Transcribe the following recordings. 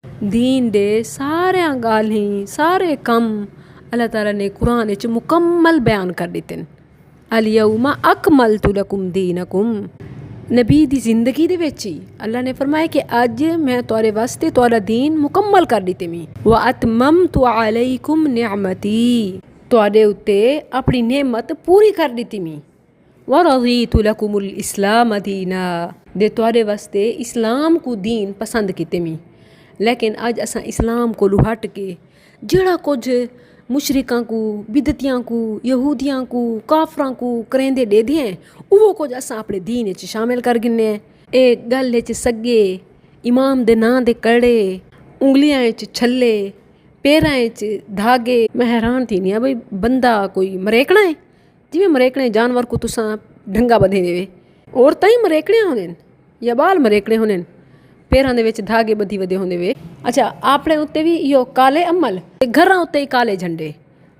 दीन दे सारे गाल्हीं सारे कम अल्लाह ताला ने कुरान च मुकम्मल बयान कर दिते न। अल-यौमा अकमलतु लकुम दीनकुम। नबी दी जिंदगी दे विच ही अल्लाह ने फरमाया कि अज मैं तुहारे वास्ते तुहारा दीन मुकम्मल कर दिते मी। व अतममतु अलैकुम निअमती। तुहाडे उत्ते अपनी नेमत पूरी कर दिती मी। व रज़ीतु लकुमुल इस्लाम दीना। दे तुहारे वास्ते इस्लाम को दीन पसंद किते मी। लेकिन अज असां इस्लाम को हट के जड़ा कुछ मुशरिकां को बिदतियां को यहूदियां को काफरां को करेंदे दे दिए वो कुछ असां अपने दीन च शामिल कर गिने। ए गल च सगे इमाम दे नां दे कड़े उंगलियां च छल्ले पैरां च धागे। मैं हैरान थी नहीं भाई बंदा कोई मरेकना है जिमें मरेकने जानवर को तुसां ढंगा बधे देवे। औरतां ही मरेकने होने या बाल मरेकने होने पैरां दे विच धागे बधी वधे होंदे वे। अच्छा अपने उत्ते भी इहो काले अमल घरां उत्ते ही काले झंडे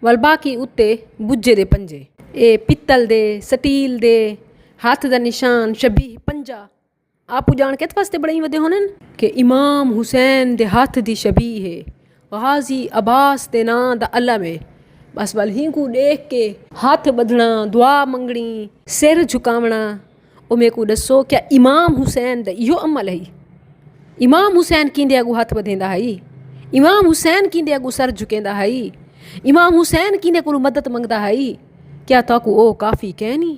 वल बाकी उत्ते बुझे दे पंजे। ए पित्तल दे स्टील दे हाथ दा निशान शबीह पंजा आपू जान कित वास्ते बड़ाई वधे होने कि इमाम हुसैन दे हाथ दी शबीह है गाजी अब्बास दे नां दा अलम है। बस वल ही को देख के हाथ बधना दुआ मंगनी सिर झुकावना। ओ मेरे को दसो क्या इमाम हुसैन दा इहो अमल है? इमाम हुसैन किंदे अगू हथ बधेंदा है? इमाम हुसैन किंदे अगू सर झुकेंदा है? इमाम हुसैन किंदे को मदद मंगदा है? क्या ताकू ओ काफ़ी कहनी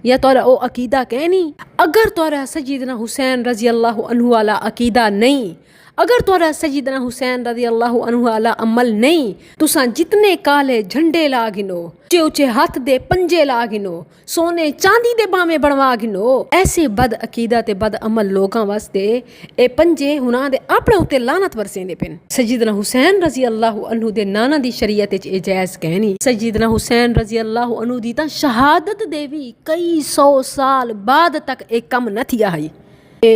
या तोरा ओ अकीदा कहनी? अगर तोरा सय्यदना हुसैन रज़ी अल्लाह अन्हु वाला अकीदा नहीं, अगर तोरा सय्यदना हुसैन रज़ी अल्लाह अन्हु वाला अमल नहीं, तुसां जितने काले झंडे ला गिनो उचे उचे हाथ दे पंजे ला गिनो सोने चांदी दे बामे बनवा गिनो ऐसे बद अकीदा ते बद अमल लोगां वास्ते ए पंजे हुनां दे अपने उत्ते लानत वरसेंदे पिन। सय्यदना हुसैन रज़ी अल्लाह अन्हु दे नाना दी शरीयत च ए जायज़ कहनी। सय्यदना हुसैन रज़ी अल्लाह अन्हु दी तां शहादत दे भी कई 100 साल बाद तक ए कम न थिया है।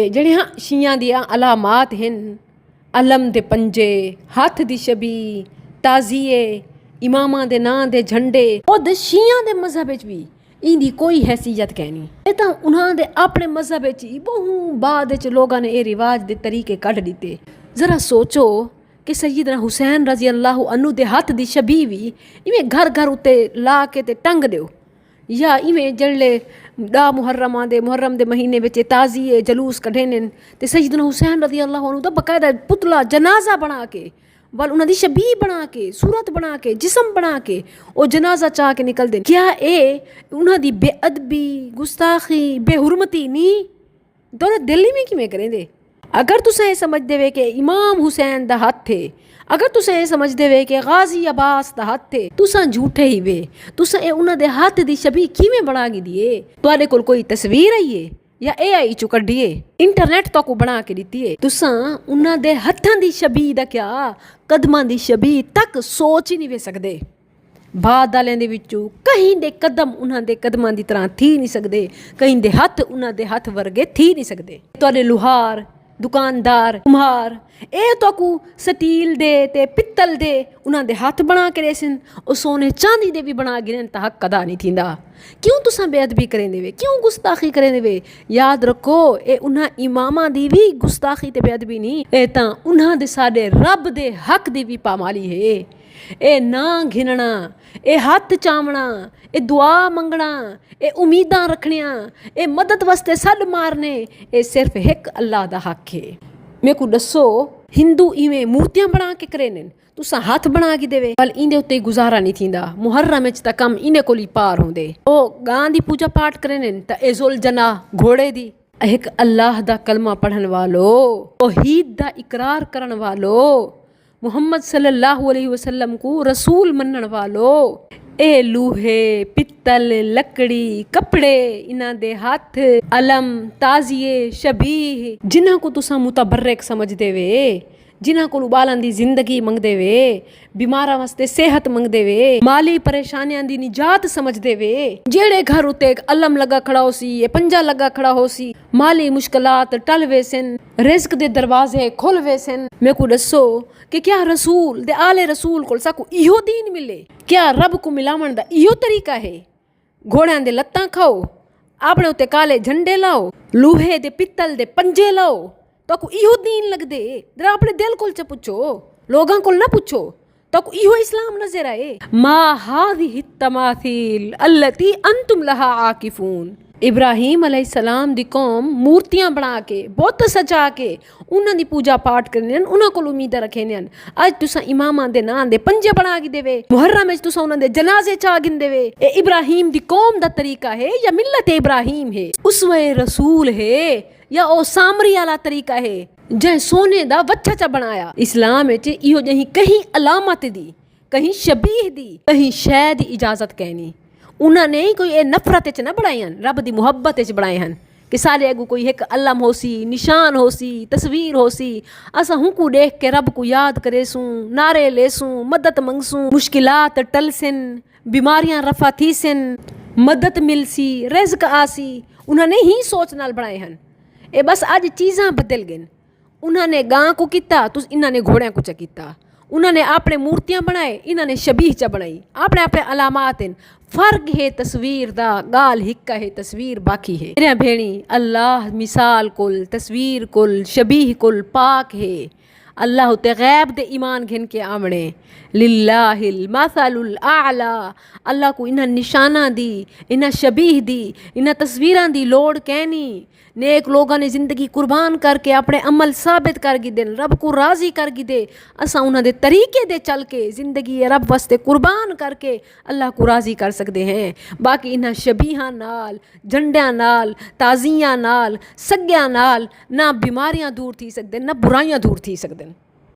जड़ियां शियां दियां अलामात हिन अलम दे पंजे हाथ दी शबी ताजिए इमामा दे नां दे झंडे खुद शियां दे मजहब च भी इंदी कोई हैसियत कहनी। ये तां उन्हां दे अपने मजहब च बहु बाद च लोगां ने ये रिवाज दे तरीके कढ दिते। जरा सोचो कि सय्यदना हुसैन रज़ी अल्लाह अन्हु दे हाथ दी शबी भी इवें घर घर उत्ते ला के ते टंग दियो या इवें जड़े दा मुहर्रम दे महीने में ताज़िए जलूस कढेने ते सय्यदना हुसैन रज़ी अल्लाह अन्हु दा बकायदा पुतला जनाजा बना के बल उन्हां दी शबीह बना के सूरत बना के जिस्म बना के ओ जनाजा चाह के निकल दे। क्या ए उन्हां दी बेअदबी गुस्ताखी बेहुरमती नी दोनों दिल्ली में किवें करें दे? अगर तुसें ये समझदे वे कि इमाम हुसैन दा हथ है, अगर तुसें ये समझदे वे कि गाजी अब्बास दा हथ है, तुसां झूठे ही वे। तुसां ए उन्हां दे हथ दी शबीह किवें बना गी दिए? तुहाडे कोल कोई तस्वीर आई है या AI चो कड्ढी है इंटरनेट तो को बना के दिती है? तुसां उन्हां दे हत्थां दी शबीह दा क्या कदमां दी शबीह तक सोच ही नहीं वे सकदे। बाद आलियां दे विचों कहीं दे कदम उन्हां दे कदमां दी तरह थी नहीं सकदे, कहीं दे हथ उन्हां दे हथ वर्गे थी नहीं सकदे। तुहाडे लुहार दुकानदार कुम्हार ए तोकू स्टील दे ते पित्तल दे उन्हां दे हथ बना के देसन ओ सोने चांदी दे भी बना गिरन ता हक अदा नहीं थींदा। क्यों तुसां बेअदबी करें देवे? क्यों गुस्ताखी करें देवे? याद रखो ए उन्हां इमामा दी भी गुस्ताखी ते बेअदबी नहीं, ए तां उन्हां दे साडे रब दे हक दी भी पामाली है। ए ना घिनना ए हाथ चावना ए दुआ मंगना ए उम्मीदां रखनियां ए मदद वास्ते सड मारने ए सिर्फ एक अल्लाह दा हक है। मेरे को दसो हिंदू इवें मूर्तियां बना के करेन तुसां हाथ बना के देवे बल इंदे उत्ते गुजारा नहीं थींदा। मुहर्रम च तां कम इने कोल ही पार होंदे। ओ गां दी पूजा पाठ करेन तां ए जुल जना घोड़े दी एक अल्लाह दा कलमा पढ़न वालो तौहीद दा इकरार करन वालो मुहम्मद सल्लल्लाहु अलैहि वसल्लम को रसूल मनण वालो ए लूहे पित्तल लकड़ी कपड़े इन्हां दे हथ अलम ताजिए शबीह जिन्हां को तुसां मुतबर्रिक समझदे वे, जिन्हां को बालां दी जिंदगी मंगदे वे, बीमारां वास्ते सेहत मंगदे वे, माली परेशानियां दी निजात समझदे वे, जेड़े घर उत्ते एक अलम लगा खड़ा होसी ए पंजा लगा खड़ा होसी माली मुश्किलात टल वेसन रिज़्क दे दरवाजे खुल वेसन। मेरे को दसो कि क्या रसूल दे आले रसूल को साकू इहो दीन मिले? क्या रब को मिलावण दा इहो तरीका है? घोड़ियां दे लत्तां खाओ अपने उत्ते काले झंडे लाओ लूहे दे पित्तल दे पंजे लाओ ताकू इहो दीन लगदे जरा अपने दिल कोल च पुछो लोगां कोल ना पुछो ताकू इहो इस्लाम नजर आए मा हादिहि तमासील अल्लती अंतुम लहा आकिफून इब्राहिम अलैहिस्सलाम दी कौम मूर्तियां बना के बुत सजा के उन्हां दी पूजा पाठ करने उन्हां कोल उम्मीद रखे ने अज तुसा इमामां दे नां दे पंजे बना के देवे मुहर्रम विच तुसा उन्हां दे जनाजे चा गिनदेवे ए इब्राहिम दी कौम दा तरीका है या मिल्लत इब्राहिम है उसवे रसूल है या ओ सामरी वाला तरीका है जै सोने दा वच्छा चा बनाया इस्लाम विच इहो जही कहीं अलामत दी कहीं शबीह दी कहीं शै दी इजाजत कहनी उन्होंने कोई ये नफरत च न बनाए हैं रब की मुहब्बत च बनाए हैं कि सारे अगू कोई एक अलम होसी निशान होसी तस्वीर होसी असा हुकू देख के रब को याद करेसूं नारे लेसूं मदद मंगसूं मुश्किलात टलसिन बीमारियां रफा थीसिन मदद मिलसी रिज़्क आसी उन्होंने ही सोच नाल बनाए हैं ये बस अज चीज़ां बदल गए उन्होंने गां को किया तो इन्होंने घोड़ियां को च किया उन्होंने अपने मूर्तियां बनाए इन्होंने शबीह च बनाई अपने अपने अलामात हैं फर्क है तस्वीर दा गाल हिक्का है तस्वीर बाकी है मेरे भेणी अल्लाह मिसाल कुल तस्वीर कुल शबीह कुल पाक है अल्लाह ते गैब दे ईमान घिन के आमणे लिल्लाहिल मसलुल आला अल्लाह को इन्हां निशाना दी इन्हां शबीह दी इन्हां तस्वीरां दी लोड़ कहनी नेक लोगों ने जिंदगी कुर्बान करके अपने अमल साबित कर गी देन रब को राजी कर गी दे असा उन्हां दे तरीके दे चल के जिंदगी रब वास्ते कुर्बान करके अल्लाह को राजी कर सकते हैं बाकी इन्हां शबीहां नाल झंडियां नाल ताजियां नाल सग्गियां नाल ना बीमारियां दूर थी सकदे ना बुराइयां दूर थी सकदे।